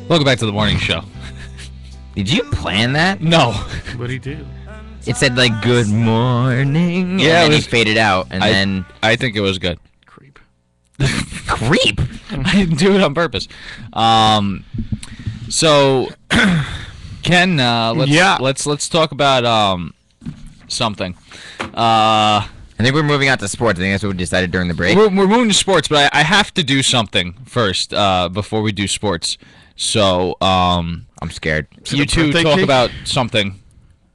Welcome back to the morning show. Did you plan that? No. What'd he do? It said like "Good morning." Yeah, and it then was- he faded out, and then I think it was good. Creep. creep. I didn't do it on purpose. So, Ken, let's talk about something. I think we're moving on to sports. I think that's what we decided during the break. We're moving to sports, but I have to do something first before we do sports. So, I'm scared. you two birthday talk cake? about something.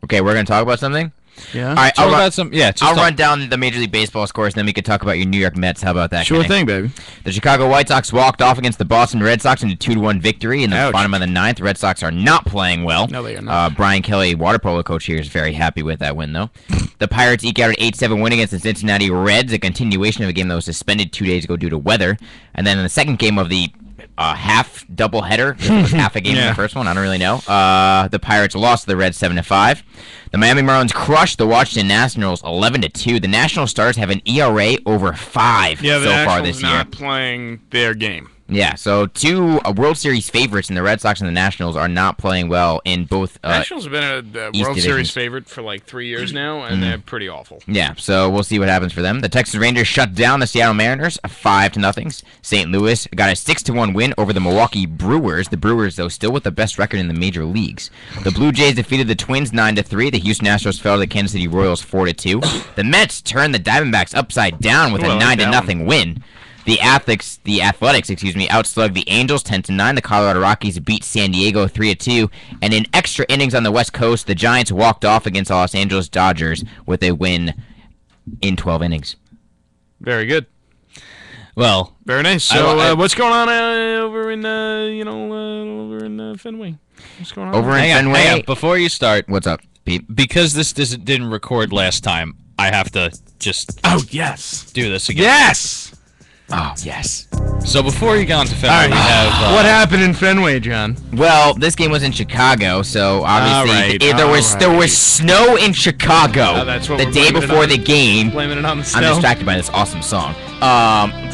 Okay, we're gonna talk about something. Yeah. All right, Talk about some. Yeah, just I'll talk. run down the Major League Baseball scores, and then we can talk about your New York Mets. How about that? Sure Kenny? thing, baby. The Chicago White Sox walked off against the Boston Red Sox in a 2-1 victory in the Ouch. bottom of the ninth. The Red Sox are not playing well. No, they are not. Brian Kelly, water polo coach here, is very happy with that win, though. The Pirates eke out an 8-7 win against the Cincinnati Reds, a continuation of a game that was suspended 2 days ago due to weather. And then in the second game of the half doubleheader, it was half a game in Yeah. the first one, I don't really know. The Pirates lost to the Reds 7-5. The Miami Marlins crushed the Washington Nationals 11-2. The National Stars have an ERA over 5 Yeah, the so far Nationals this year. not playing their game. Yeah, so two World Series favorites in the Red Sox and the Nationals are not playing well in both. Nationals have been a East World divisions. Series favorite for like 3 years now, and they're pretty awful. Yeah, so we'll see what happens for them. The Texas Rangers shut down the Seattle Mariners 5-0. St. Louis got a 6-1 win over the Milwaukee Brewers. The Brewers, though, still with the best record in the major leagues. The Blue Jays defeated the Twins 9-3. The Houston Astros fell to the Kansas City Royals 4-2. The Mets turned the Diamondbacks upside down with Ooh, I a like that 9-0 win. The Athletics, outslugged the Angels 10-9. The Colorado Rockies beat San Diego 3-2. And in extra innings on the West Coast, the Giants walked off against the Los Angeles Dodgers with a win in 12 innings. Very good. Well, Very nice. So, what's going on over in Fenway? What's going on? Over in hang on. Fenway, Before you start, what's up, Pete? because this didn't record last time, I have to just Oh, yes. do this again. Yes. Oh, yes. So before you get on to Fenway, All right. we have what happened in Fenway, John? Well, this game was in Chicago, so obviously All right, there was snow in Chicago Oh, that's what the we're day blaming it before on? the game. Blaming it on the snow. I'm distracted by this awesome song.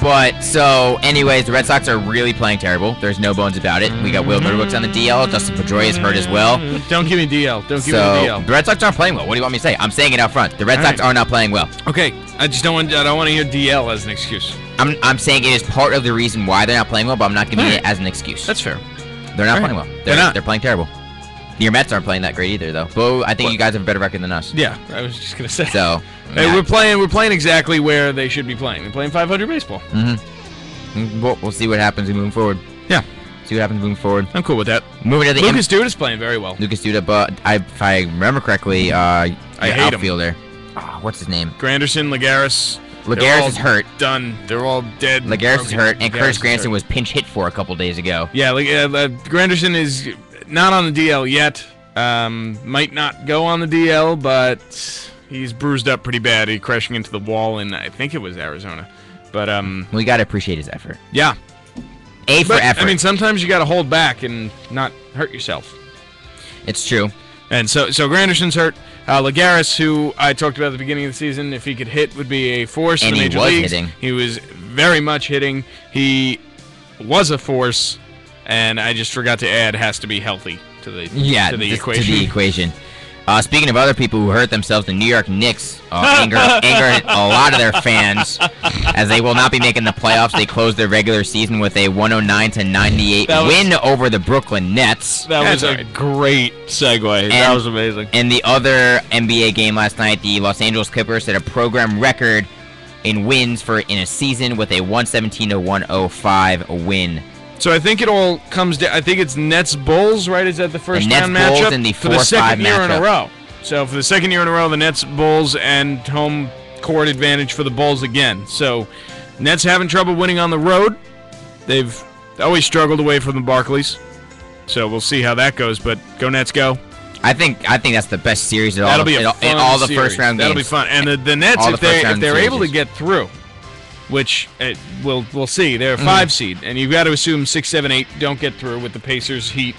But so, anyways, the Red Sox are really playing terrible. There's no bones about it. We got Will Brooks on the DL. Justin Pedroia is hurt as well. Don't give me DL. Don't give me So DL. the Red Sox aren't playing well. What do you want me to say? I'm saying it out front. The Red All Sox right. are not playing well. Okay, I don't want to hear DL as an excuse. I'm saying it is part of the reason why they're not playing well, but I'm not giving All it right. as an excuse. That's fair. They're not All right. playing well. They're not. They're playing terrible. Your Mets aren't playing that great either, though. But I think you guys have a better record than us. Yeah, I was just gonna say. So Hey, yeah. we're playing exactly where they should be playing. They're playing 500 baseball. We'll see what happens moving forward. Yeah, See what happens moving forward. I'm cool with that. Moving to the Lucas Stewart is playing very well. Lucas Duda, but if I remember correctly, I hate him. outfielder. What's his name? Granderson, Lagares. they're Lagares all is hurt. Done. They're all dead. Lagares is broken. hurt, and Lagares Curtis is Granderson hurt. was pinch hit for a couple days ago. Yeah, Granderson is not on the DL yet. Might not go on the DL, but he's bruised up pretty bad. He crashing into the wall in, I think it was Arizona. But We gotta appreciate his effort. yeah. A for But, effort. I mean, sometimes you got to hold back and not hurt yourself. It's true. And so Granderson's hurt. Lagares, who I talked about at the beginning of the season, if he could hit, would be a force And in the he major was leagues. hitting. He was very much hitting. He was a force, and I just forgot to add has to be healthy to the equation. To the equation. Speaking of other people who hurt themselves, the New York Knicks angered a lot of their fans as they will not be making the playoffs. They closed their regular season with a 109-98 win over the Brooklyn Nets. that was a great segue. That was amazing. In the other NBA game last night, the Los Angeles Clippers set a program record in wins in a season with a 117-105 win. So I think it all comes down. I think it's Nets-Bulls, right? Is that the first The round Nets-Bulls matchup? in the for the 4-5 second year in a matchup. row. So for the second year in a row, the Nets-Bulls and home court advantage for the Bulls again. So Nets having trouble winning on the road. They've always struggled away from the Barclays. So we'll see how that goes. But go Nets, go! I think that's the best series in all That'll be a in all the series. first round games. That'll be fun. And the Nets, All if the first they're round able to series. get through, which we'll see. They're a 5 seed, and you've got to assume 6, 7, 8 don't get through with the Pacers, Heat.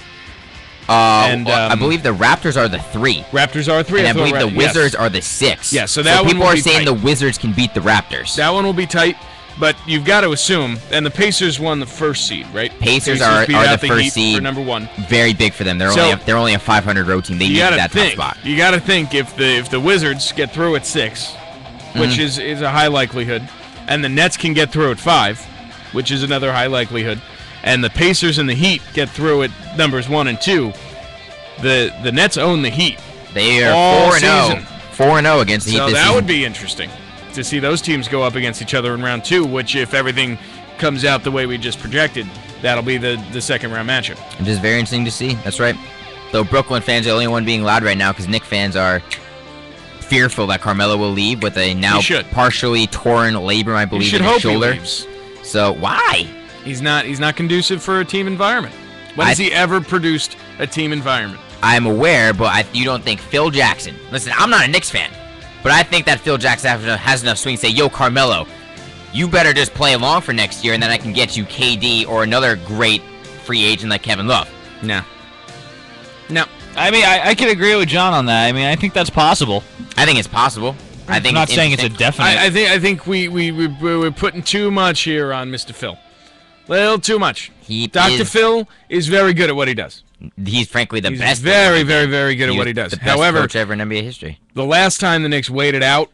I believe the Raptors are the 3. Raptors are 3. And I believe the yes. Wizards are the 6. Yeah, so that one people will are be saying tight. the Wizards can beat the Raptors. That one will be tight. But you've got to assume, and the Pacers won the first seed, right? Pacers are beat the out first Heat seed. for number 1. Very big for them. They're only a 500 road team. They need that top spot. You got to think if the Wizards get through at 6, which is a high likelihood, and the Nets can get through at 5, which is another high likelihood, and the Pacers and the Heat get through at numbers 1 and 2, the Nets own the Heat. They are all 4-0. 4-0 against the Heat So this that season. would be interesting to see those teams go up against each other in round 2, which, if everything comes out the way we just projected, that'll be the second round matchup. Which is very interesting to see. That's right. Though Brooklyn fans are the only one being loud right now because Knicks fans are fearful that Carmelo will leave with a now partially torn labrum, I believe, in his shoulder. He leaves. So why? He's not conducive for a team environment. When has he ever produced a team environment? I'm aware, but you don't think Phil Jackson... Listen, I'm not a Knicks fan, but I think that Phil Jackson has enough swing to say, yo, Carmelo, you better just play along for next year, and then I can get you KD or another great free agent like Kevin Love. No. I mean, I can agree with John on that. I mean, I think that's possible. I think it's possible. I think I'm not saying it's a definite. I think we're putting too much here on Mr. Phil. Little too much. Dr. Phil is very good at what he does. He's frankly the best. He's very, very, very good at what he does. The best However, coach ever in NBA history. The last time the Knicks waited out,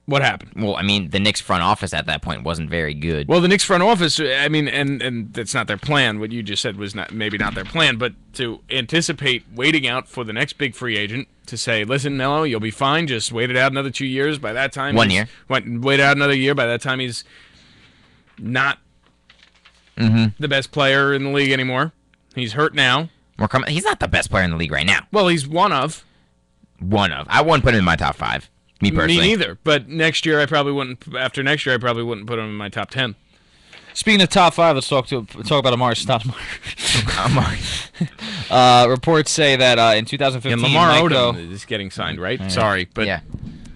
what happened? Well, I mean, the Knicks front office at that point wasn't very good. Well, the Knicks front office, I mean, and that's not their plan. What you just said was maybe not their plan, but to anticipate waiting out for the next big free agent to say, listen, Melo, you'll be fine. Just wait it out another 2 years. By that time, 1 year. Wait out another year. By that time, he's not the best player in the league anymore. He's hurt now. He's not the best player in the league right now. Well, he's one of. I wouldn't put him in my top 5. Me personally. Me neither. But next year, I probably wouldn't. After next year, I probably wouldn't put him in my top 10. Speaking of top 5, let's talk about Amari Stoudemire. Reports say that in 2015, Lamar Odom is getting signed, right? Sorry, but yeah.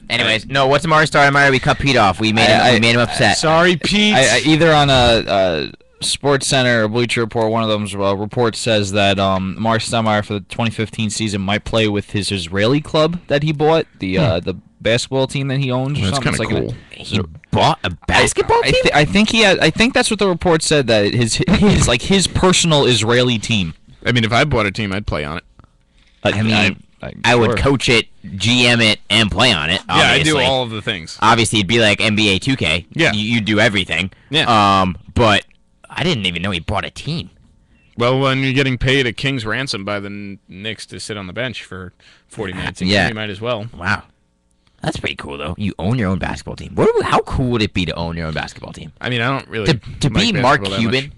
Anyways, no. What's Amari Stoudemire? We cut Pete off. We made him upset. Sorry, Pete. Either on a Sports Center or Bleacher Report, one of them's report says that Amari Stoudemire for the 2015 season might play with his Israeli club that he bought, the basketball team that he owns. Or that's something. Kind of cool. He bought a basketball team. I think that's what the report said, that his personal Israeli team. I mean, if I bought a team, I'd play on it. I would coach it, GM it, and play on it. Obviously. Yeah, I do all of the things. Obviously, it'd be like NBA 2K. Yeah, you do everything. Yeah. But I didn't even know he bought a team. Well, when you're getting paid a king's ransom by the Knicks to sit on the bench for 40 minutes, you might as well. Wow. That's pretty cool, though. You own your own basketball team. How cool would it be to own your own basketball team? I mean, I don't really to be Mark Cuban.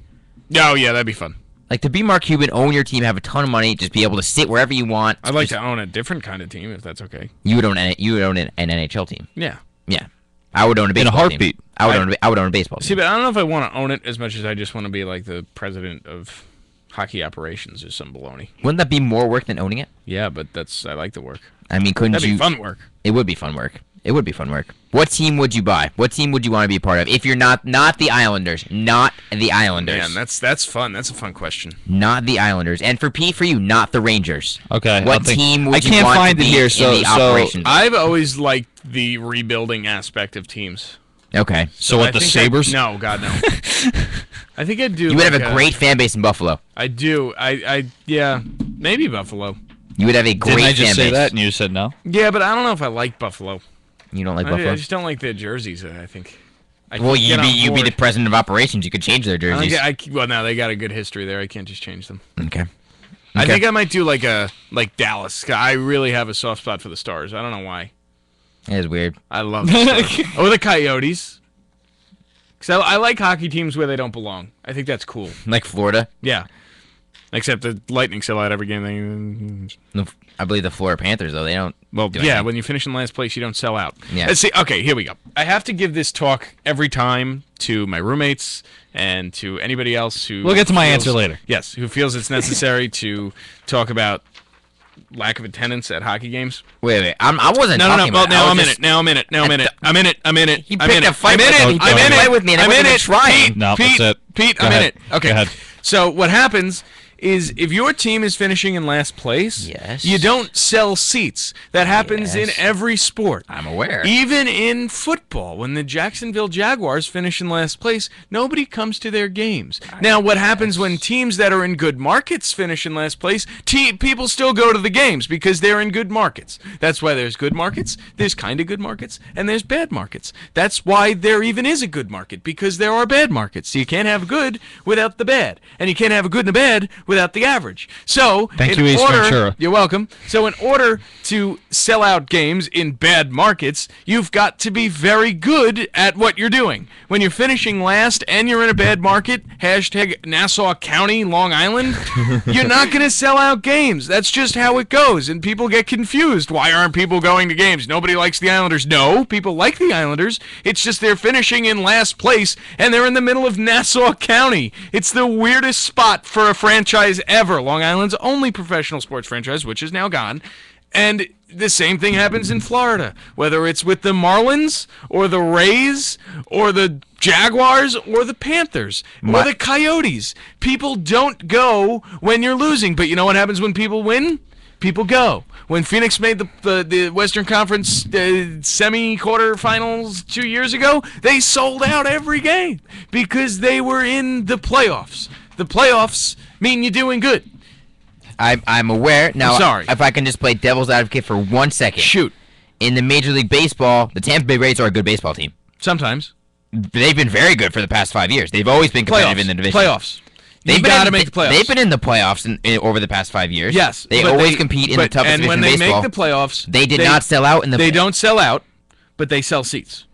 Oh yeah, that'd be fun. Like to be Mark Cuban, own your team, have a ton of money, just be able to sit wherever you want. I'd like to own a different kind of team if that's okay. You would own an NHL team. Yeah. Yeah. I would own a baseball in a heartbeat. Team. I would own a baseball team. See, but I don't know if I want to own it as much as I just want to be like the president of hockey operations or some baloney. Wouldn't that be more work than owning it? Yeah, but I like the work. I mean, couldn't That'd you? be fun work. It would be fun work. It would be fun work. What team would you buy? What team would you want to be a part of? If you're not the Islanders, not the Islanders. Man, that's fun. That's a fun question. Not the Islanders, and for you, not the Rangers. Okay. What team would you can't want find to it be here, in so the operations? I've always liked the rebuilding aspect of teams. Okay. So what, the Sabres? No, God, no. I think I'd do. You would have a great fan base in Buffalo. I do. Yeah, maybe Buffalo. You would have a great Didn't I fan just say base. that and you said no? Yeah, but I don't know if I like Buffalo. You don't like Buffalo? I just don't like their jerseys, I think. Well, you'd be the president of operations. You could change their jerseys. Well, no, they got a good history there. I can't just change them. Okay. I think I might do like Dallas. I really have a soft spot for the Stars. I don't know why. It is weird. I love the Stars. Or the Coyotes. Because I like hockey teams where they don't belong. I think that's cool. Like Florida? Yeah. Except the Lightning sell out every game. I believe the Florida Panthers, though, they don't. Well, yeah, when you finish in last place, you don't sell out. Yeah. Let's see. Okay, here we go. I have to give this talk every time to my roommates and to anybody else who. We'll get to my answer later. Yes, who feels it's necessary to talk about lack of attendance at hockey games. Wait. I wasn't No. talking about Well, it. now I'm in it. I'm in it. He picked a fight with me. I'm in it. with me, and I wasn't even trying. No, Pete, that's it. Pete, Go I'm ahead. in it. Okay. Go ahead. So what happens is if your team is finishing in last place, Yes. you don't sell seats. That happens in Yes. every sport. I'm aware. Even in football, when the Jacksonville Jaguars finish in last place, nobody comes to their games. Now, what happens when teams that are in good markets finish in last place? People still go to the games because they're in good markets. That's why there's good markets, there's kind of good markets, and there's bad markets. That's why there even is a good market, because there are bad markets. So you can't have good without the bad, and you can't have a good and a bad without the average. So, Thank you, Ace Ventura. you're welcome. So in order to sell out games in bad markets, you've got to be very good at what you're doing. When you're finishing last and you're in a bad market, hashtag Nassau County, Long Island, you're not going to sell out games. That's just how it goes, and people get confused. Why aren't people going to games? Nobody likes the Islanders. No, people like the Islanders. It's just they're finishing in last place, and they're in the middle of Nassau County. It's the weirdest spot for a franchise ever. Long Island's only professional sports franchise, which is now gone. And the same thing happens in Florida, whether it's with the Marlins or the Rays or the Jaguars or the Panthers or the Coyotes. People don't go when you're losing, but you know what happens when people win? People go. When Phoenix made the Western Conference semi-quarterfinals 2 years ago, they sold out every game because they were in the playoffs. The playoffs mean you're doing good. I'm aware. Now, I'm sorry. If I can just play devil's advocate for 1 second. Shoot. In the Major League Baseball, the Tampa Bay Rays are a good baseball team. Sometimes. They've been very good for the past 5 years. They've always been competitive in the division. Playoffs. They've got to make the playoffs. They've been in the playoffs over the past 5 years. Yes. They but always compete in the toughest and division when in they baseball. make the playoffs, They did not sell out in the They don't sell out, but they sell seats.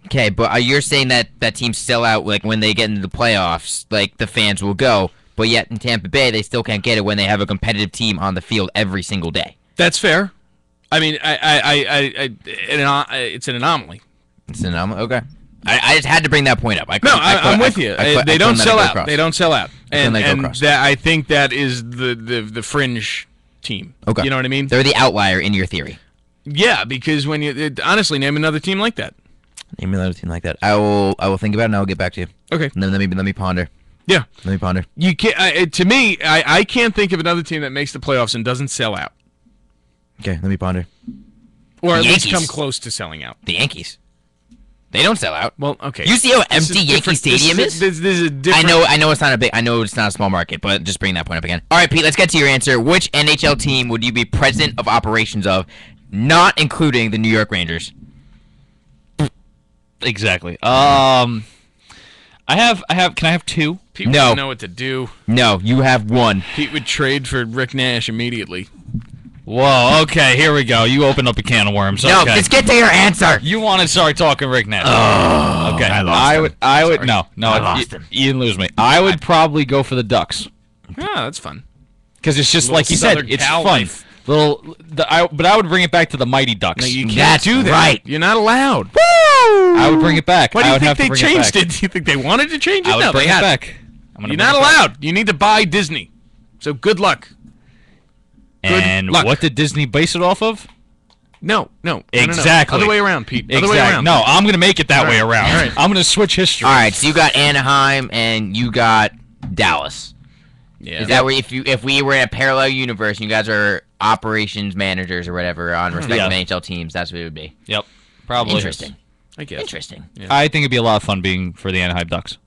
Okay, but you're saying that teams sell out like when they get into the playoffs, like the fans will go, but yet in Tampa Bay they still can't get it when they have a competitive team on the field every single day. That's fair. I mean, it's an anomaly. It's an anomaly. Okay. I just had to bring that point up. I'm with you. They don't sell out. They don't sell out, and across. I think that is the fringe team. Okay. You know what I mean? They're the outlier in your theory. Yeah, because when you honestly name another team like that. Name another team like that. I will think about it and I'll get back to you. Okay. And then let me ponder. Yeah. Let me ponder. You can't. To me, I can't think of another team that makes the playoffs and doesn't sell out, Okay, let me ponder. or at Yankees. least come close to selling out. The Yankees. They don't sell out. Well, okay. You see how This empty is Yankee different. Stadium is? This is a different. I know it's not a big. I know it's not a small market, but just bring that point up again. All right, Pete. Let's get to your answer. Which NHL team would you be president of operations of, not including the New York Rangers? Exactly. I have. Can I have two? Pete No. wouldn't know what to do. No, you have one. Pete would trade for Rick Nash immediately. Whoa. Okay. Here we go. You opened up a can of worms. No, Okay. just get to your answer. You want to start talking Rick Nash? Oh, okay. I lost him. I would. Sorry. No. I lost him. You didn't lose me. I would probably go for the Ducks Yeah, that's fun. because it's just Little like you said. Southern It's Cal fun. life. But I would bring it back to the Mighty Ducks. No, you can't That's do that. right. You're not allowed. I would bring it back. Why do I you would think have they to bring changed it? it? Do you think they wanted to change it? I would No, bring they it had back. I'm gonna You're bring not it back. allowed. You need to buy Disney. So good luck. And luck. what did Disney base it off of? No. Exactly. Other way around, Pete. Other way Exactly. around. No, I'm gonna make it that All way right. around. All right. I'm gonna switch history. All right, so you got Anaheim and you got Dallas. Yeah. Is that where if we were in a parallel universe and you guys are operations managers or whatever on respective Yeah. NHL teams, that's what it would be. Yep. Probably. Interesting. I guess. Interesting. Yeah. I think it'd be a lot of fun being for the Anaheim Ducks.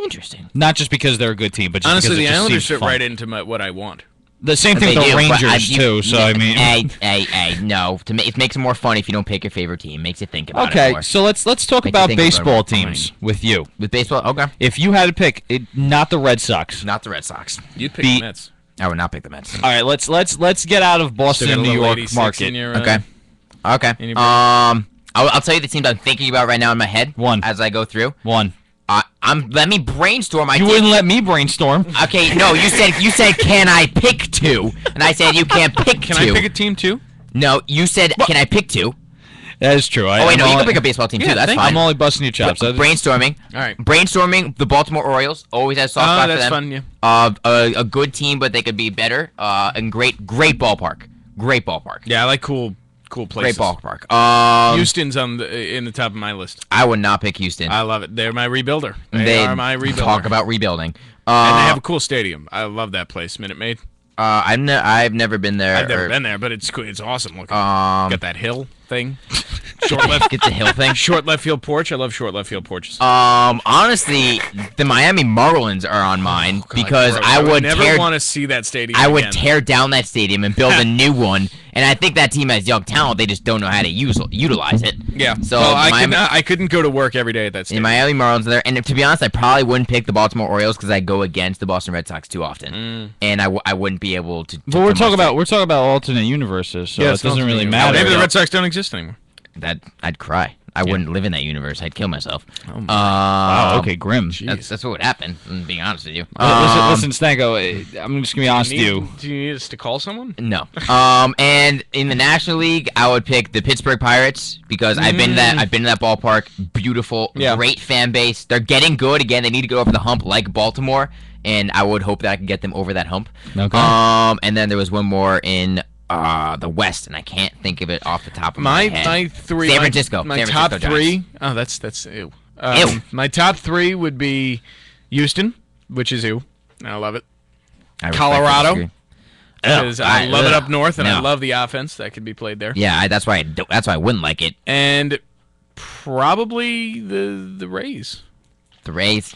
Interesting. Not just because they're a good team, but just Honestly, because the it just Islanders seems fit fun. right into what I want. The same thing They with the do, but Rangers too. So I mean, hey, no. It makes it more fun if you don't pick your favorite team. Makes you think about it okay. more. So let's talk Makes you about think about baseball it. teams with you. With baseball, okay. If you had to pick, not the Red Sox. Not the Red Sox. You'd pick Beat- the Mets. I would not pick the Mets. All right, let's get out of Still Boston, got a New little York 86 market. in your, Okay. Okay. in your I'll tell you the teams I'm thinking about right now in my head. One. As I go through. One. Let me brainstorm. You wouldn't let me brainstorm. Okay, no, you said can I pick two? And I said you can't pick Can two. I pick a team too? No, you said can I pick two? That is true. Oh wait, no, you can pick a baseball team too. That's thank fine. I'm only busting your chops. Brainstorming. All right. Brainstorming. The Baltimore Orioles always has soft spot for that's them. fun, yeah. A good team, but they could be better. And great ballpark. Great ballpark. Yeah, I like cool cool places. Great ballpark. Houston's in the top of my list. I would not pick Houston. I love it. They're my rebuilder. They are my rebuilder. Talk about rebuilding. And they have a cool stadium. I love that place, Minute Maid. I've never been there. I've never been there, but it's cool. It's awesome looking. Got that hill thing. Short left. Get the hill thing. Short left field porch. I love short left field porches. Honestly, the Miami Marlins are on mine because I would never want to see that stadium. I would again. tear down that stadium and build a new one. And I think that team has young talent. They just don't know how to utilize it. Yeah. So well, I couldn't go to work every day at that stadium. The Miami Marlins are there, and to be honest, I probably wouldn't pick the Baltimore Orioles because I go against the Boston Red Sox too often, and I wouldn't be able to. But we're talking about alternate universes, so it doesn't really matter. Maybe the Red Sox don't exist anymore. That I'd cry. I wouldn't live in that universe. I'd kill myself. Oh wow. Okay, grim. That's what would happen. I'm being honest with you. Listen, Stanko. I'm just gonna be honest with you. Do you need us to call someone? No. And in the National League, I would pick the Pittsburgh Pirates because I've been to that ballpark. Beautiful, great fan base. They're getting good again. They need to go over the hump like Baltimore, and I would hope that I can get them over that hump. Okay. And then there was one more in the West, and I can't think of it off the top of my head. My three. San Francisco. My San top Francisco three. Giants. Oh, that's ew. Ew. My top three would be Houston, which is ew. I love it. I Colorado. respectfully Because I love it up north, and I No. love the offense that could be played there. Yeah, that's why I wouldn't like it. And probably the Rays. The Rays.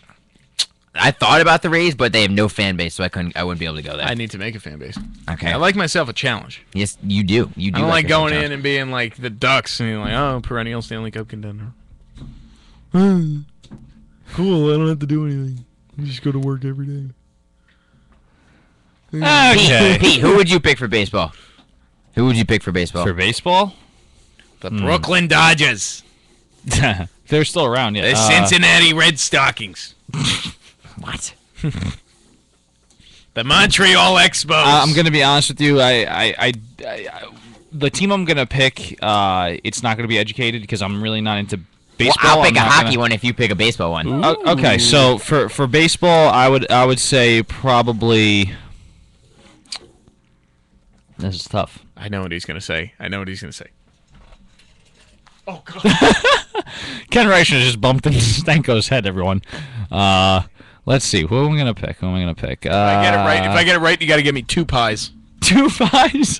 I thought about the Rays, but they have no fan base, so I wouldn't be able to go there. I need to make a fan base. Okay. I like myself a challenge. Yes, you do. You do. I don't like yourself going a in and being like the Ducks and being like, oh, perennial Stanley Cup contender. Cool, I don't have to do anything. I just go to work every day. Okay. Pete, who would you pick for baseball? Who would you pick for baseball? For baseball, The Brooklyn Dodgers. they're still around. Yeah. The Cincinnati Red Stockings. What? The Montreal Expos. I'm gonna be honest with you. The team I'm gonna pick, it's not gonna be educated because I'm really not into baseball. Well, I'll pick I'm a not hockey one if you pick a baseball one. Okay, so for baseball, I would say probably. This is tough. I know what he's gonna say. Oh God. Ken Reichner just bumped into Stanko's head. Everyone. Let's see. Who am I gonna pick? If I get it right, you got to give me 2 pies. 2 pies.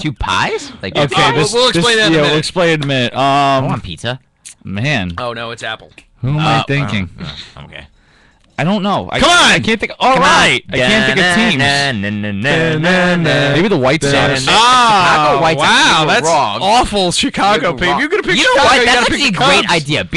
2 pies? Like Okay, we'll explain that in a minute. We'll explain in a minute. I want pizza. Man, Oh no, it's Apple. who am I thinking? Okay. I don't know. Come on! I can't think. All right, I can't think of teams. Maybe the White Sox. Chicago White Sox. Wow, You were that's wrong. awful. Chicago, You're babe. wrong. You're gonna pick You know Chicago. what? You That's gotta actually a pick the great Cubs. idea.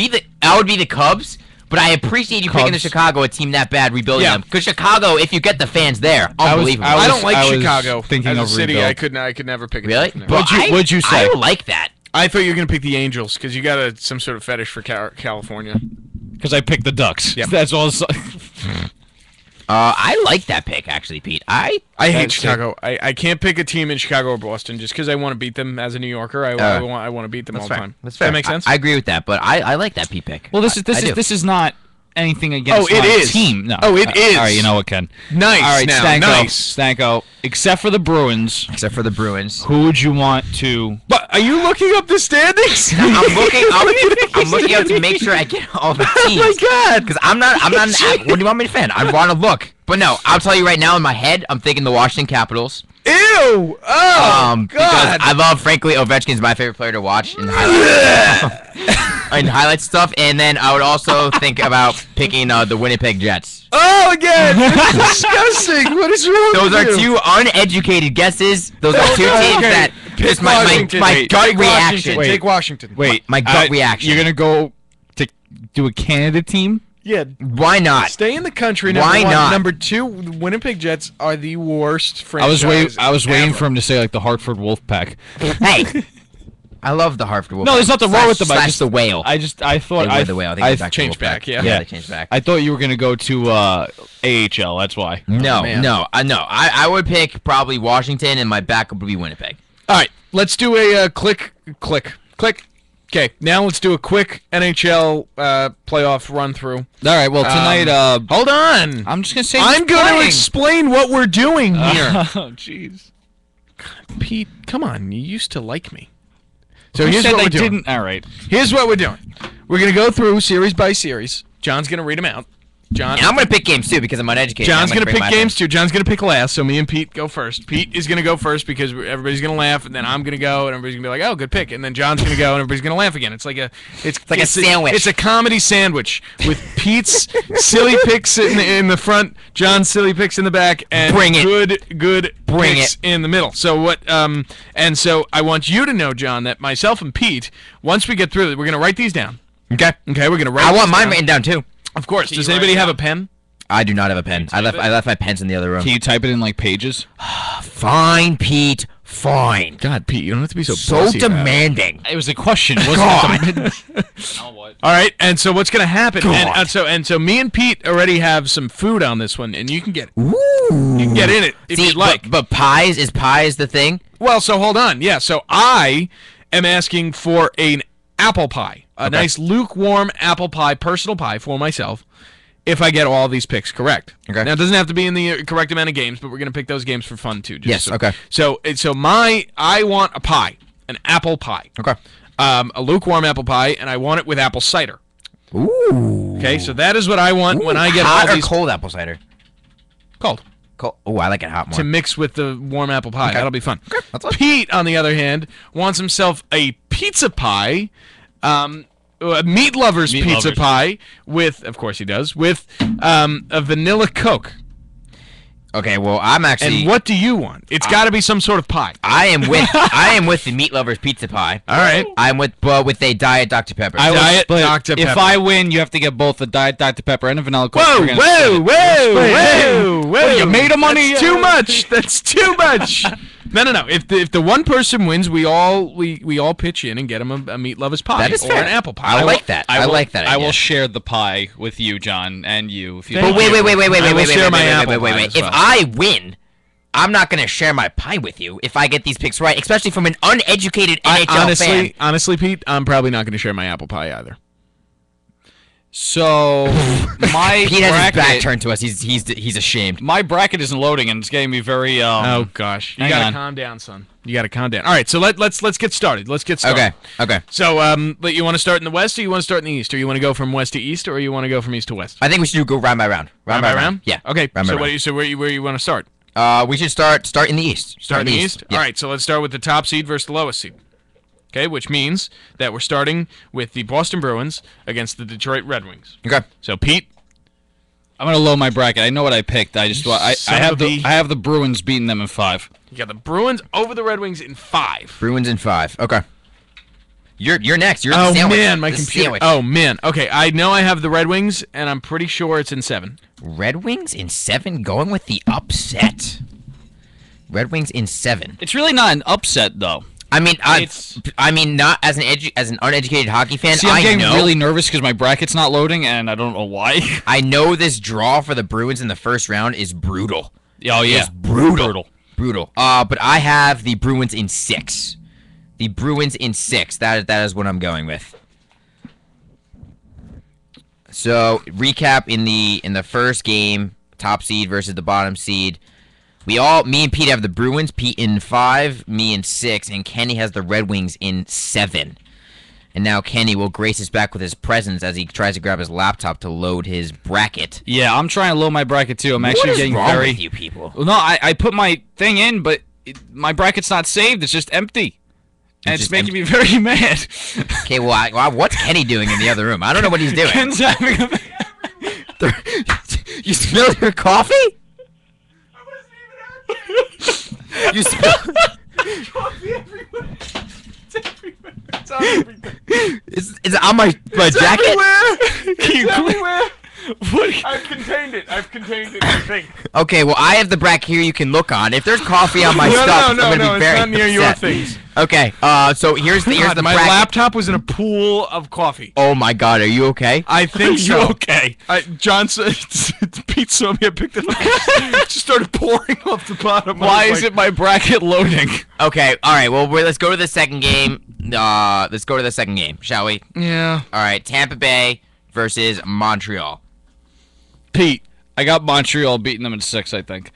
I would be the Cubs, but I appreciate you picking the Cubs. Chicago, a team that bad, rebuilding Yeah. them. Because Chicago, if you get the fans there, unbelievable. I don't like I was Chicago thinking as a of city. rebuild. I could never pick a Really? team from there. But What'd you say? I like that. I thought you were gonna pick the Angels because you got some sort of fetish for California. Because I picked the Ducks. Yep. That's all. I like that pick, actually, Pete. I hate That's Chicago. I can't pick a team in Chicago or Boston just because I want to beat them as a New Yorker. I want to beat them all the time. That's fair. Does that make sense? I agree with that, but I like that Pete pick. Well, I do. this is not anything against Oh, it my is. team. No. Oh, it is. All right, you know what, Ken? Nice. All right, now. Stanko. Nice. Stanko. Except for the Bruins, Except for the Bruins. who would you want to? But are you looking up the standings? I'm looking out to make sure I get all the teams. Oh my God. Because I'm not an what do you want me to fan? I want to look. But no, I'll tell you right now in my head, I'm thinking the Washington Capitals. Ew! Oh, Because God. I love, frankly, Ovechkin's my favorite player to watch in highlights. in highlight stuff, and then I would also think about picking the Winnipeg Jets. Oh, again! It's disgusting! What is wrong Those with are you? 2 uneducated guesses. Those are 2 teams that just my Washington. gut Take reaction. Washington. Take Washington. Wait, My gut reaction. You're gonna go to do a Canada team? Yeah. Why not? Stay in the country. Why Number one. not? Number 2, the Winnipeg Jets are the worst I was franchise waiting ever. for him to say like the Hartford Wolfpack. Hey, I love the Hartford Wolf. No, there's nothing wrong with them. Slash the whale. I thought They were the whale. I think I they're back to changed Wolfpack. back, yeah. Yeah, they changed back. I thought you were gonna go to AHL. That's why. No, man. no. I would pick probably Washington, and my backup would be Winnipeg. All right, let's do a click. Okay, now let's do a quick NHL playoff run through. All right. Well, tonight. Hold on. I'm just gonna say. I'm going to explain what we're doing here. Oh, jeez. Pete, come on. You used to like me. So Who here's said what they we're doing. didn't? All right. Here's what we're doing. We're going to go through series by series. John's going to read them out. John. And I'm going to pick games, too, because I'm uneducated. John's going to pick games too. John's going to pick last, so me and Pete go first. Pete is going to go first because everybody's going to laugh, and then I'm going to go, and everybody's going to be like, "Oh, good pick," and then John's going to go, and everybody's going to laugh again. It's like a sandwich. It's a comedy sandwich with Pete's silly picks in the front, John's silly picks in the back, and good picks in the middle. So what? And so I want you to know, John, that myself and Pete, once we get through it, we're going to write these down. Okay. Okay, we're going to write. I want mine down. written down, too. Of course. Does anybody have a pen? I do not have a pen. I left my pens in the other room. Can you type it in like pages? Fine, Pete. Fine. God, Pete, you don't have to be so demanding. It was a question. Wasn't God. Oh, what? All right, and so what's going to happen? God. And so me and Pete already have some food on this one, and you can get Ooh. you can get in it if you'd like. But pies the thing? Well, so hold on. Yeah, so I am asking for an apple pie, a nice lukewarm apple pie, personal pie for myself. If I get all these picks correct. Okay. Now, it doesn't have to be in the correct amount of games, but we're going to pick those games for fun, too. Yes, okay. So I want a pie, an apple pie. Okay. A lukewarm apple pie, and I want it with apple cider. Ooh. Okay, so that is what I want when I get hot all or these... cold apple cider? Cold. Cold. Oh, I like it hot more. To mix with the warm apple pie. Okay. That'll be fun. Okay, that's fine. Pete, on the other hand, wants himself a pizza pie, a meat lover's pizza pie with, of course he does, with a vanilla Coke. Okay, well, I'm actually... And what do you want? It's got to be some sort of pie. I am with the meat lovers pizza pie. All right. I'm with a diet Dr. Pepper. Diet Dr. Pepper. If I win, you have to get both a Diet Dr. Pepper and a vanilla Coke. Whoa! You made a money. That's too much. That's too much. No. If the one person wins, we all pitch in and get him a meat lover's pie That is or fair. an apple pie. I like that. I like that I idea. will share the pie with you, John, and you. If you Thank But you. wait. If I win, I'm not going to share my pie with you if I get these picks right, especially from an uneducated NHL fan. Honestly, Pete, I'm probably not going to share my apple pie either. So my Pete has his back bracket, turned to us. He's ashamed. my bracket isn't loading, and it's getting me very. Oh gosh, you hang gotta on. calm down, son. You gotta calm down. All right, so let's get started. Let's get started. Okay. So but you want to start in the west, or you want to start in the east, or you want to go from west to east, or you want to go from east to west? I think we should go round by round. Round by round? Yeah. Okay. Round by So round. where you want to start? We should start in the east. Start in the east. Yeah. All right. So let's start with the top seed versus the lowest seed. Okay, which means that we're starting with the Boston Bruins against the Detroit Red Wings. Okay. So Pete, I'm gonna load my bracket. I know what I picked. I have the Bruins beating them in 5. you got the Bruins over the Red Wings in 5. Bruins in 5. Okay. You're next. You're Oh the sandwich. man, my The computer. Sandwich. Oh man. Okay, I know I have the Red Wings, and I'm pretty sure it's in 7. Red Wings in 7, going with the upset. Red Wings in 7. It's really not an upset though. I mean, not as an uneducated hockey fan. See, I'm I getting know, really nervous because my bracket's not loading, and I don't know why. I know this draw for the Bruins in the first round is brutal. Oh yeah, It's brutal. But I have the Bruins in 6. The Bruins in 6. That is what I'm going with. So recap in the first game, top seed versus the bottom seed. Me and Pete have the Bruins, Pete in 5, me in 6, and Kenny has the Red Wings in 7. And now Kenny will grace us back with his presence as he tries to grab his laptop to load his bracket. yeah. I'm trying to load my bracket too. I'm actually What is getting wrong very. with you people? Well, no, I put my thing in, but my bracket's not saved. It's just empty, and it's just making me very mad. Okay, well, what's Kenny doing in the other room? I don't know what he's doing. Ken's having a. You spilled your coffee? You spilled. Coffee everywhere. It's everywhere. It's on everything. It's on my jacket. It's everywhere. What? I've contained it. I think. Okay, well, I have the bracket here you can look on. If there's coffee on my No, stuff, no, I'm gonna be it's very not near your upset. things. Okay, so here's the God, my bracket. laptop was in a pool of coffee. Oh my God, are you okay? I think so. You okay? Pete saw me. I picked it up. Just started pouring off the bottom. Why is it my bracket loading? Okay, all right. Well, let's go to the second game. Let's go to the second game, shall we? Yeah. All right, Tampa Bay versus Montreal. Pete. I got Montreal beating them in 6. I think.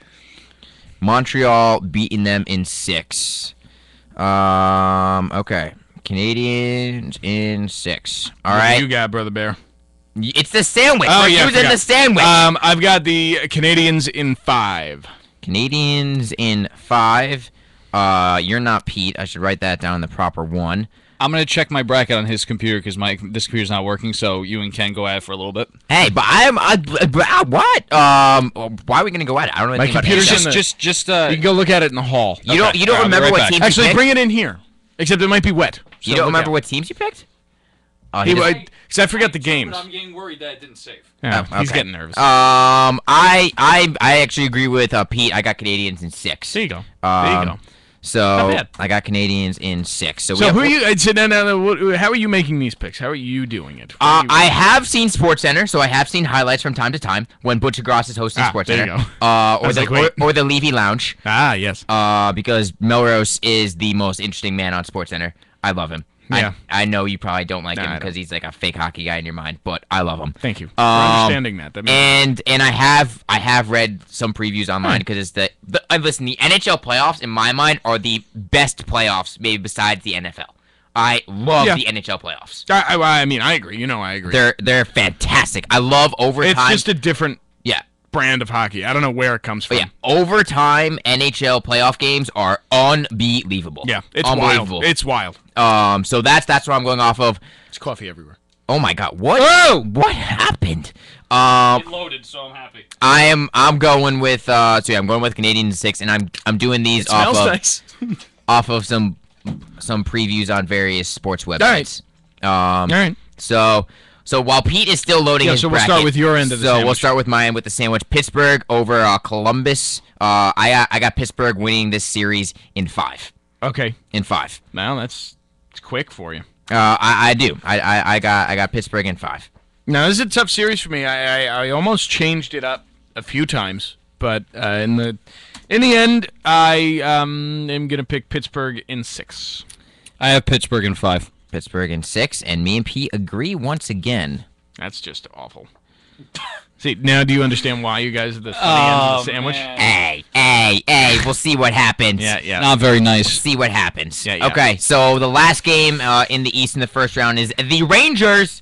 Montreal beating them in 6. Okay. Canadians in 6. All What do right. you got, Brother Bear? It's the sandwich. Oh, We're yeah, I using the forgot. sandwich. I've got the Canadians in 5. Canadians in 5. You're not Pete. I should write that down in the proper one. I'm gonna check my bracket on his computer because this computer's not working. So you and Ken go at it for a little bit. Hey, but what? Why are we gonna go at it? I don't know My anything about computer's NHL. in the- Just You can go look at it in the hall. You don't I'll be remember right what back. teams you Actually, picked? bring it in here. Except it might be wet. So You don't look remember out. what teams you picked? Oh, he doesn't- Because I forgot the games. I'm getting worried that it didn't save. Yeah, Oh, he's okay. getting nervous. I actually agree with Pete. I got Canadians in 6. there you go. There you go. So Not bad. I got Canadians in 6. So, we So have, who are you? How are you making these picks? How are you doing it? I have seen SportsCenter, so I have seen highlights from time to time when Butcher Gross is hosting SportsCenter. there you go. Or was the like, wait. or the Levy Lounge. Yes. Because Melrose is the most interesting man on SportsCenter. I love him. Yeah. I know you probably don't like Nah, him I because don't. he's like a fake hockey guy in your mind, but I love him. Thank you for understanding that. That makes And I have read some previews online because it's listen, the NHL playoffs in my mind are the best playoffs maybe besides the NFL. I love Yeah. the NHL playoffs. I mean, I agree. You know, I agree. They're fantastic. I love overtime. It's just a different yeah. brand of hockey. I don't know where it comes from. But yeah, overtime NHL playoff games are unbelievable. Yeah, it's unbelievable. wild. It's wild. So that's what I'm going off of. It's coffee everywhere. Oh my God, what? Oh! What happened? It loaded, so I'm happy. I'm going with I'm going with Canadians 6, and I'm doing these Smells nice. off of some previews on various sports websites. All right. So while Pete is still loading his so we'll bracket, start with your end of the So we'll sandwich. start with mine with the sandwich. Pittsburgh over Columbus. I got Pittsburgh winning this series in 5. Okay. In 5. Now it's quick for you. I do. I got Pittsburgh in 5. Now this is a tough series for me. I almost changed it up a few times, but in the end, I am gonna pick Pittsburgh in 6. I have Pittsburgh in 5. Pittsburgh in 6, and me and Pete agree once again. That's just awful. See, now do you understand why you guys are the funny end of the sandwich? man. Hey, we'll see what happens. Yeah. Not very nice. See what happens. Yeah. Okay, so the last game in the East in the first round is the Rangers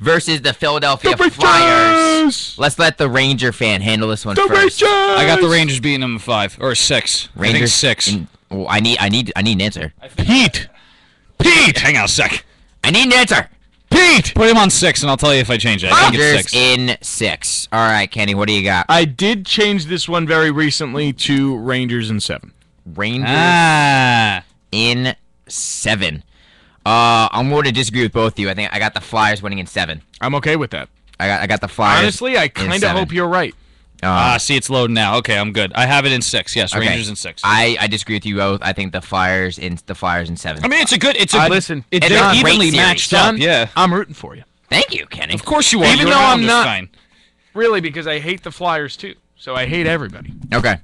versus the Philadelphia Flyers. Let's let the Ranger fan handle this one first. I got the Rangers beating them in 5 or 6. I think Rangers 6. Well, I need an answer. Pete, Hang on a sec. I need an answer. Pete. Put him on 6, and I'll tell you if I change it. I think Rangers it's 6. in 6. All right, Kenny, what do you got? I did change this one very recently to Rangers in 7. Rangers in 7. I'm going to disagree with both of you. I think I got the Flyers winning in 7. I'm okay with that. I got the Flyers. Honestly, I in kind of 7. hope you're right. See, it's loading now. Okay, I'm good. I have it in 6. Yes, Okay. Rangers in 6. I disagree with you both. I think the Flyers in 7. I mean, it's a good. Listen, They're John, great evenly series. matched John, up. Yeah. I'm rooting for you. Thank you, Kenny. Of course you are. Even You're though an I'm not- Islanders Really, because I hate the Flyers too. So I hate everybody. Okay.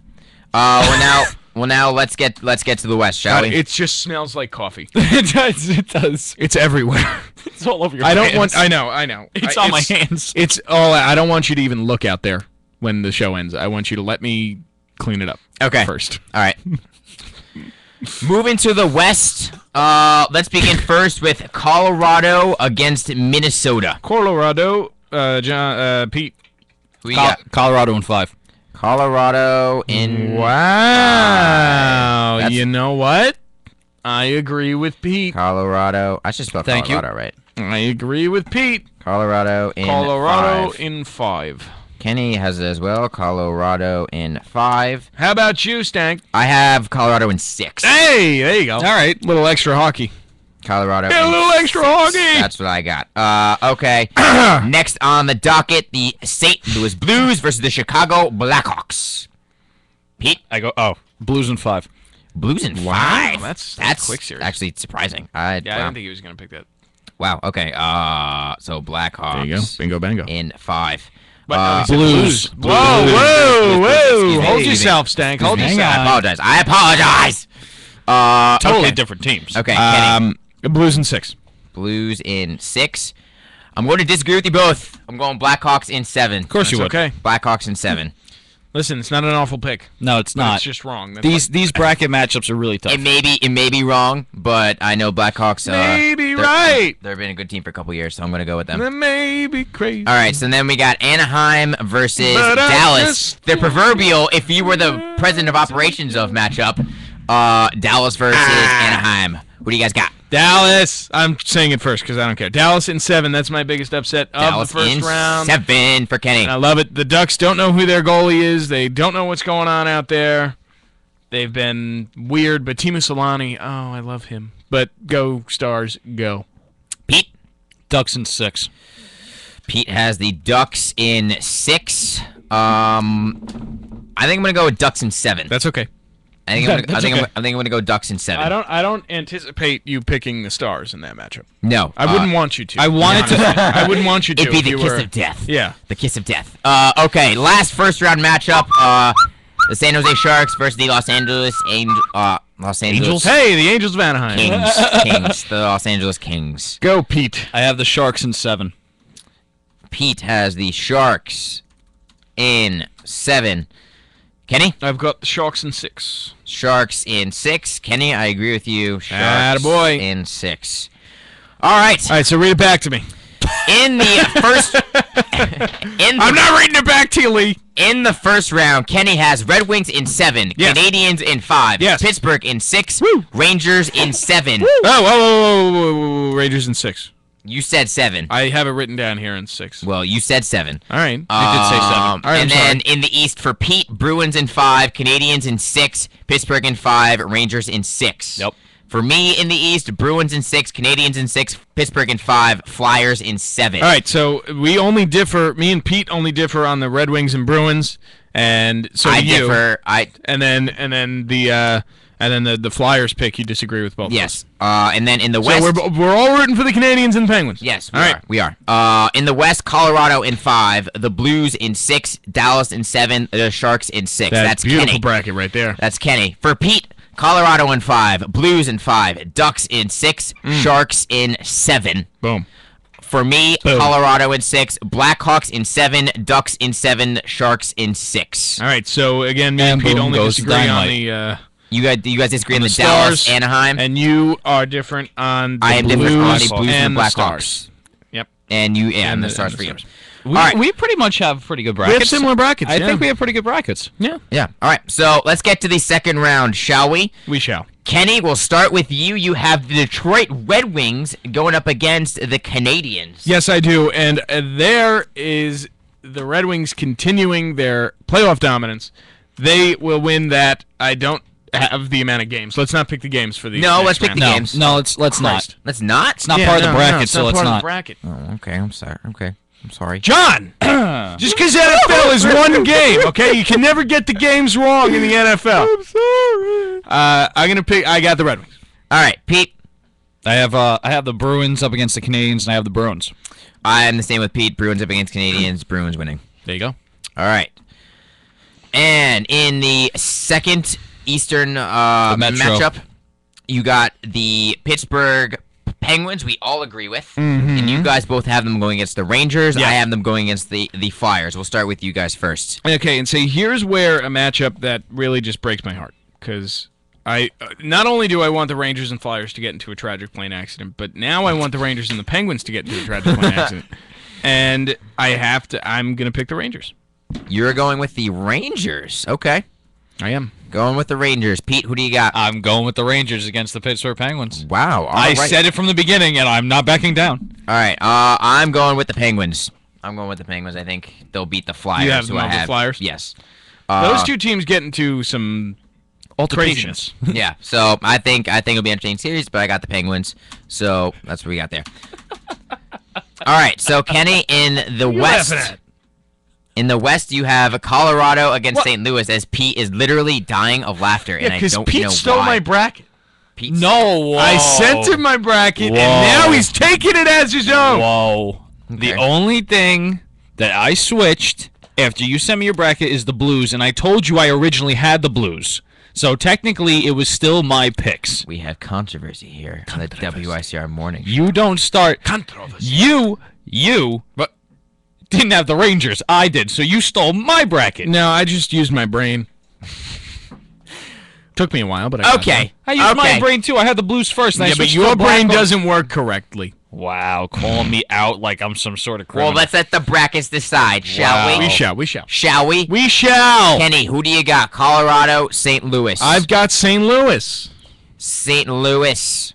Well now let's get to the West, shall God, we? it just smells like coffee. it does. It does. It's everywhere. It's all over your I don't hands. want. I know. It's on my hands. It's all. I don't want you to even look out there when the show ends. I want you to let me clean it up. Okay. First. All right. Moving to the West, let's begin first with Colorado against Minnesota. Colorado. Pete. Who you got? Colorado in 5. Colorado in. Wow. That's- You know what? I agree with Pete. Colorado. I should spell Thank you. Colorado right. I agree with Pete. Colorado in Colorado 5. in 5. Kenny has it as well. Colorado in 5. How about you, Stank? I have Colorado in 6. Hey, there you go. All right. Little extra hockey. Colorado. Hey, a in little extra 6. hockey. That's what I got. Okay. Next on the docket, the St. Louis Blues versus the Chicago Blackhawks. Pete, I go. Blues in 5. Blues in 5. Wow, that's a quick series. Actually surprising. Yeah, I wow. didn't think he was going to pick that. Wow. Okay. So Blackhawks. There you go. Bingo, bango. In 5. But no, he said Blues. Whoa, whoa, Excuse whoa. me, Hold excuse me. yourself, Stank. Hold Excuse me. yourself. I apologize. Totally Okay. different teams. Okay. Kenny. Blues in 6. Blues in 6. I'm going to disagree with you both. I'm going Blackhawks in 7. Of course you would. Okay. Blackhawks in 7. Listen, it's not an awful pick. No, it's But not. it's just wrong. That's These bracket matchups are really tough. It may be wrong, but I know Blackhawks. Maybe they're- right. They've been a good team for a couple years, so I'm gonna go with them. That may be crazy. All right, so then we got Anaheim versus But I Dallas. just- The proverbial, if you were the president of operations of matchup, Dallas versus Anaheim. What do you guys got? Dallas. I'm saying it first because I don't care. Dallas in 7. That's my biggest upset Dallas of the first in round. 7 for Kenny. And I love it. The Ducks don't know who their goalie is. They don't know what's going on out there. They've been weird, but Timo Solani, oh, I love him. But go Stars, go. Pete. Ducks in 6. Pete has the Ducks in 6. I think I'm gonna go with Ducks in 7. That's okay. I think I'm gonna go Ducks in 7. I don't anticipate you picking the Stars in that matchup. No, I wouldn't want you to. I wanted to. I wouldn't want you to. It'd be if the you kiss were- of death. Yeah. The kiss of death. Okay, last first round matchup. The San Jose Sharks versus the Los Angeles Angels? Hey, the Angels of Anaheim. Kings. The Los Angeles Kings. Go, Pete. I have the Sharks in 7. Pete has the Sharks in 7. Kenny? I've got the Sharks in 6. Sharks in 6. Kenny, I agree with you. Sharks Attaboy. in 6. All right. All right, so read it back to me. In the first I'm not reading it back to you, Lee. in the first round, Kenny has Red Wings in 7, Yes. Canadians in 5, Yes. Pittsburgh in 6, Woo. Rangers in 7. Oh, whoa, Rangers in 6. You said 7. I have it written down here in 6. Well, you said 7. All right. You did say 7. All right, And I'm then in the East for Pete, Bruins in 5, Canadians in 6, Pittsburgh in 5, Rangers in 6. Yep. For me in the East, Bruins in 6, Canadians in 6, Pittsburgh in 5, Flyers in 7. All right, so we only differ. Me and Pete only differ on the Red Wings and Bruins, and so I do you. differ. And then the Flyers pick you disagree with both. Yes. And then in the So West. we're all rooting for the Canadians and Penguins. Yes, All right. we are. In the West, Colorado in 5, the Blues in 6, Dallas in 7, the Sharks in 6. That's beautiful Kenny. bracket right there. That's Kenny. For Pete, Colorado in 5, Blues in 5, Ducks in 6, Sharks in 7. Boom. For me, Boom. Colorado in 6, Blackhawks in 7, Ducks in 7, Sharks in 6. All right, so again, me and And Pete boom only goes disagree on Dynamite. the. You guys disagree on the the Dallas, Stars, Anaheim, And you are different on the I am Blues, different on the Blues and and the Blackhawks. Stars. Yep. and you and the the Stars for you. Stars. We, All right. we pretty much have pretty good We brackets. have similar brackets. I yeah. think we have pretty good brackets. Yeah, Yeah. All right. So let's get to the second round, shall we? we shall. Kenny, we'll start with you. You have the Detroit Red Wings going up against the Canadians. Yes, I do. And there is the Red Wings continuing their playoff dominance. They will win that. I don't have the amount of games. Let's not pick the games for the No, next let's pick round. the No, games. no, let's not. Christ. Let's not. It's not part of the bracket, so it's part of not. the bracket. Oh, okay. I'm sorry. Okay. I'm sorry. John, just because NFL is one game, okay? You can never get the games wrong in the NFL. I'm sorry. I'm gonna pick. I got the Red Wings. All right, Pete. I have the Bruins up against the Canadians, and I have the Bruins. I am the same with Pete. Bruins up against Canadians. Bruins winning. There you go. All right. And in the second Eastern Metro. matchup, you got the Pittsburgh Penguins. We all agree with, and you guys both have them going against the Rangers. Yeah. I have them going against the Flyers. We'll start with you guys first. Okay, and so here's where a matchup that really just breaks my heart because I not only do I want the Rangers and Flyers to get into a tragic plane accident, but now I want the Rangers and the Penguins to get into a tragic plane accident, and I'm gonna pick the Rangers. You're going with the Rangers. Okay, I am. going with the Rangers. Pete, who do you got? I'm going with the Rangers against the Pittsburgh Penguins. Wow. All I right. said it from the beginning, and I'm not backing down. All right. I'm going with the Penguins. I think they'll beat the Flyers. You have who them I over the have. Flyers? Yes. Those two teams get into some Altercations. craziness. Yeah. So I think it'll be an entertaining series, but I got the Penguins. So that's what we got there. All right. So Kenny, in the West. laughing at? In the West, you have Colorado against St. Louis, as Pete is literally dying of laughter, Yeah, and I because don't Pete know stole why. my bracket. Pete's- No, whoa. I sent him my bracket, Whoa. and now he's taking it as his own. Whoa. The Okay. only thing that I switched after you sent me your bracket is the Blues, and I told you I originally had the Blues. So technically, it was still my picks. We have controversy here on the WICR morning. You don't start. Controversy. You But didn't have the Rangers. I did, so you stole my bracket. No, I just used my brain. Took me a while, but I got Okay. I used my brain too. I had the Blues first. And I there. Yeah, but switched your to brain Blackhawks. doesn't work correctly. Wow, calling me out like I'm some sort of criminal. Well, let's let the brackets decide, shall Wow. we? We shall. Shall we? We shall. Kenny, who do you got? Colorado, St. Louis. I've got St. Louis. St. Louis.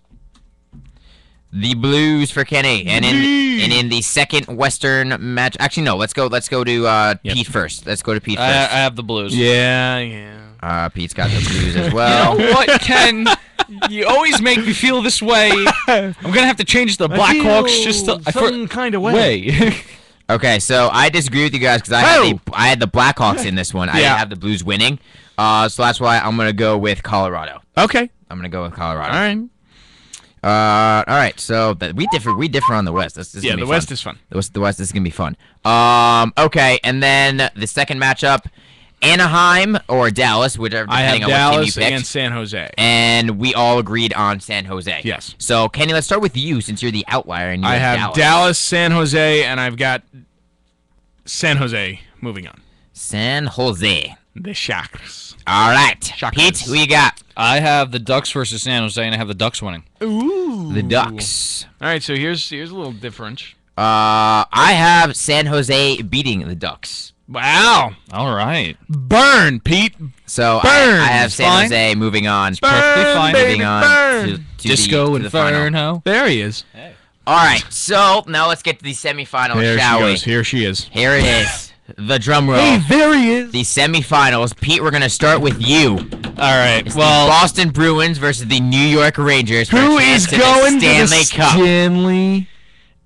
The Blues for Kenny, and in the second Western match. Actually, no. Let's go to Pete first. Let's go to Pete I first. have the Blues. Yeah. Pete's got the Blues as well. You know what, Ken? You always make me feel this way. I'm gonna have to change the Blackhawks just some kind of way. Okay, so I disagree with you guys because I had the Blackhawks in this one. I didn't have the Blues winning. So that's why I'm gonna go with Colorado. Okay. I'm gonna go with Colorado. All right. All right. So we differ on the West. This is Yeah, gonna be the West fun. is fun. The West is gonna be fun. Okay, and then the second matchup, Anaheim or Dallas, whichever I have depending on what team you Dallas picked. against San Jose. And we all agreed on San Jose. Yes. So Kenny, let's start with you since you're the outlier and you I have Dallas. Dallas, San Jose, and I've got San Jose moving on. San Jose. The Sharks. All right. Shockers. Pete, who you got? I have the Ducks versus San Jose, and I have the Ducks winning. Ooh. The Ducks. All right, so here's a little difference. I have San Jose beating the Ducks. Wow. All right. Burn, Pete. So I Burn. have San Fine. Jose moving on. Perfectly fine. baby, Moving on burn. to Disco the final. Inferno. There he is. All right. So now let's get to the semifinals, There shall she we? goes. Here she is. Here it is. The drum roll. Hey, there he is. The semifinals. Pete, we're gonna start with you. All right. It's Well, the Boston Bruins versus the New York Rangers. For Who a chance is to going the to the Stanley Cup? Stanley?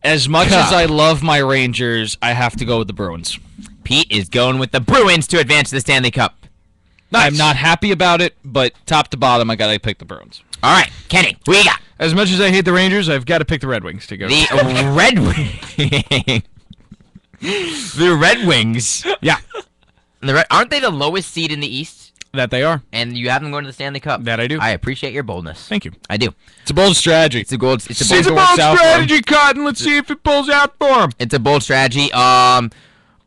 as much Cup. as I love my Rangers, I have to go with the Bruins. Pete is going with the Bruins to advance to the Stanley Cup. I'm not happy about it, but top to bottom, I gotta pick the Bruins. All right, Kenny, who you got? As much as I hate the Rangers, I've got to pick the Red Wings to go. The Red Wings. The Red Wings. Yeah, Aren't they the lowest seed in the East? that they are. And you have them going to the Stanley Cup. That I do. I appreciate your boldness. Thank you. I do. It's a bold strategy. It's a bold. It's a It's bold. a bold strategy, Cotton. Let's see if it pulls out for him. It's a bold strategy.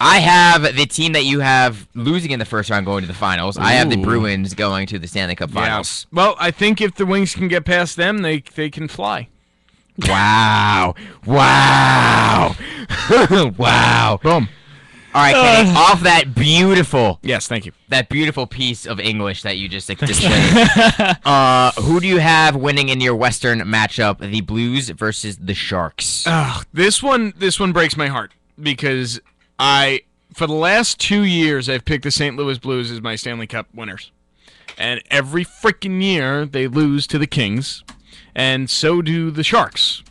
I have the team that you have losing in the first round going to the finals. I have the Ooh. Bruins going to the Stanley Cup finals. Well, I think if the Wings can get past them, they can fly. Wow. Wow. Wow. Boom. All right, Kenny, off that beautiful Yes, thank you. piece of English that you just displayed, who do you have winning in your Western matchup, the Blues versus the Sharks? This one breaks my heart because for the last 2 years, I've picked the St. Louis Blues as my Stanley Cup winners. And every freaking year, they lose to the Kings, and so do the Sharks.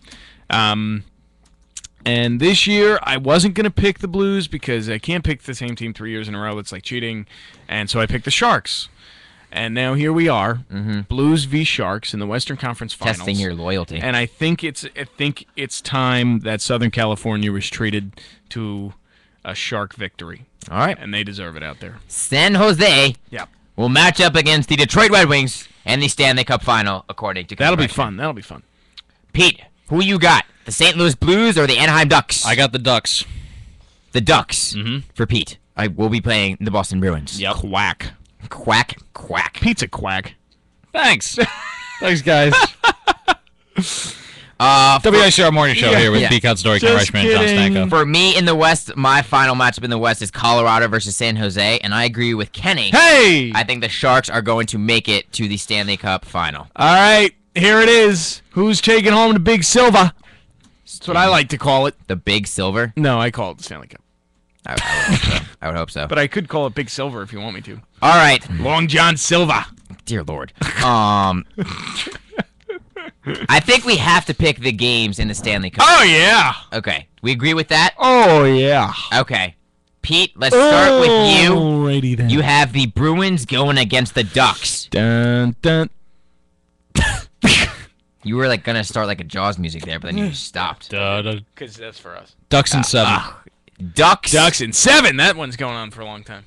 And this year, I wasn't going to pick the Blues because I can't pick the same team 3 years in a row. It's like cheating. And so I picked the Sharks. And now here we are, Blues v. Sharks in the Western Conference Finals. Testing your loyalty. And I think it's time that Southern California was treated to a Shark victory. All right. And they deserve it out there. San Jose Yeah. will match up against the Detroit Red Wings and the Stanley Cup final, according to That'll be convention. fun. That'll be fun. Pete, who you got? The St. Louis Blues or the Anaheim Ducks? I got the Ducks. the Ducks Mhm. for Pete. I will be playing the Boston Bruins. Yep. Quack. Quack, quack. Pizza quack. Thanks. Thanks, guys. For, WICR Morning Show here with Yeah. Pete Story, Ken Just Reichman, and John kidding. Stanko. for me in the West, my final matchup in the West is Colorado versus San Jose, and I agree with Kenny. Hey! I think the Sharks are going to make it to the Stanley Cup final. All right, here it is. Who's taking home the Big Silver? That's what I like to call it. The Big Silver? No, I call it the Stanley Cup. I would hope so. I would hope so. But I could call it Big Silver if you want me to. All right. Long John Silver. Dear Lord. I think we have to pick the games in the Stanley Cup. Oh, yeah. Okay. We agree with that? Oh, yeah. Okay. Pete, let's start with you. Alrighty then. You have the Bruins going against the Ducks. Dun, dun. You were like gonna start like a Jaws music there, but then you just stopped. Because that's for us. Ducks in 7. Ducks. Ducks in 7. That one's going on for a long time.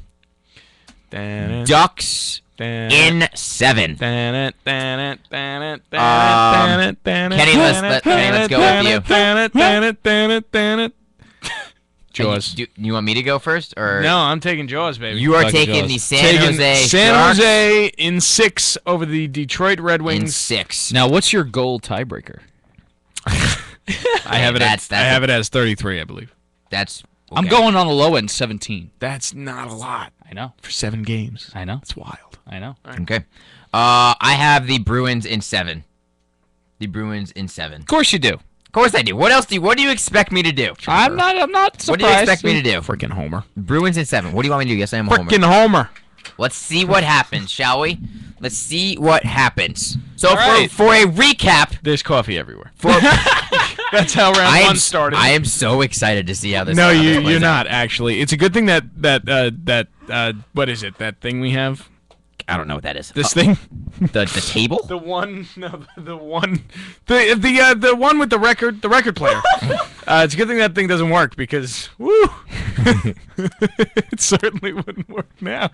Ducks in 7. Kenny, Kenny, let's go with you. Jaws. You want me to go first, or No, I'm taking Jaws, baby. you are Fucking taking Jaws. the San Taking Jose San Sharks Jose in 6 over the Detroit Red in Wings. 6? Now, what's your goal tiebreaker? I have it. That's- I have it as 33, I believe. That's. I'm okay. going on the low end, 17. That's not a lot I know. for 7 games. I know. That's wild. I know. Okay. I have the Bruins in 7. The Bruins in 7. Of course you do. Of course I do. What do you expect me to do? I'm not surprised. What do you expect me to do? Freaking Homer. Bruins in 7. What do you want me to do? Yes, I am a homer. Freaking Homer. Let's see what happens, shall we? Let's see what happens. So All right. for a recap, There's coffee everywhere. for That's how round I 1 am started. I am so excited to see how this. No, how this you're plays out. not actually. It's a good thing that what is it? That thing we have? I don't know what that is. This thing? The table. The one the one with the record player. It's a good thing that thing doesn't work because woo. It certainly wouldn't work now.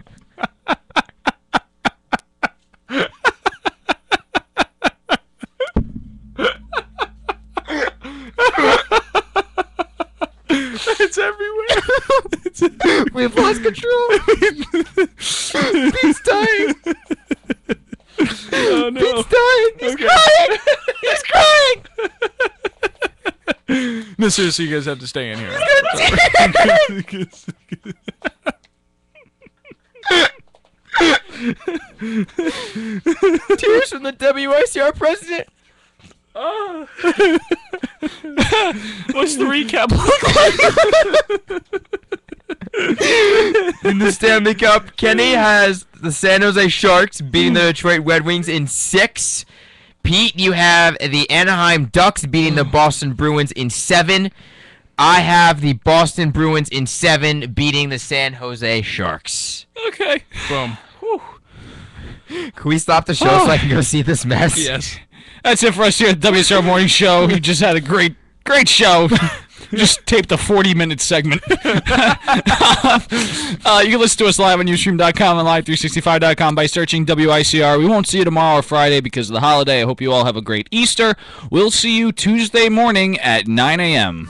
It's everywhere. We've lost control. Pete's dying. Oh no. Pete's dying. He's Okay. crying. He's crying. No, seriously, you guys have to stay in here. Tears from the WICR president. What's the recap look like? In the Stanley Cup, Kenny has the San Jose Sharks beating the Detroit Red Wings in 6. Pete, you have the Anaheim Ducks beating the Boston Bruins in 7. I have the Boston Bruins in 7 beating the San Jose Sharks. Okay. Boom. Can we stop the show so I can go see this mess? Yes. That's it for us here at the WSR Morning Show. We just had a great show. Just taped a 40-minute segment. You can listen to us live on Ustream.com and Live365.com by searching WICR. We won't see you tomorrow or Friday because of the holiday. I hope you all have a great Easter. We'll see you Tuesday morning at 9 a.m.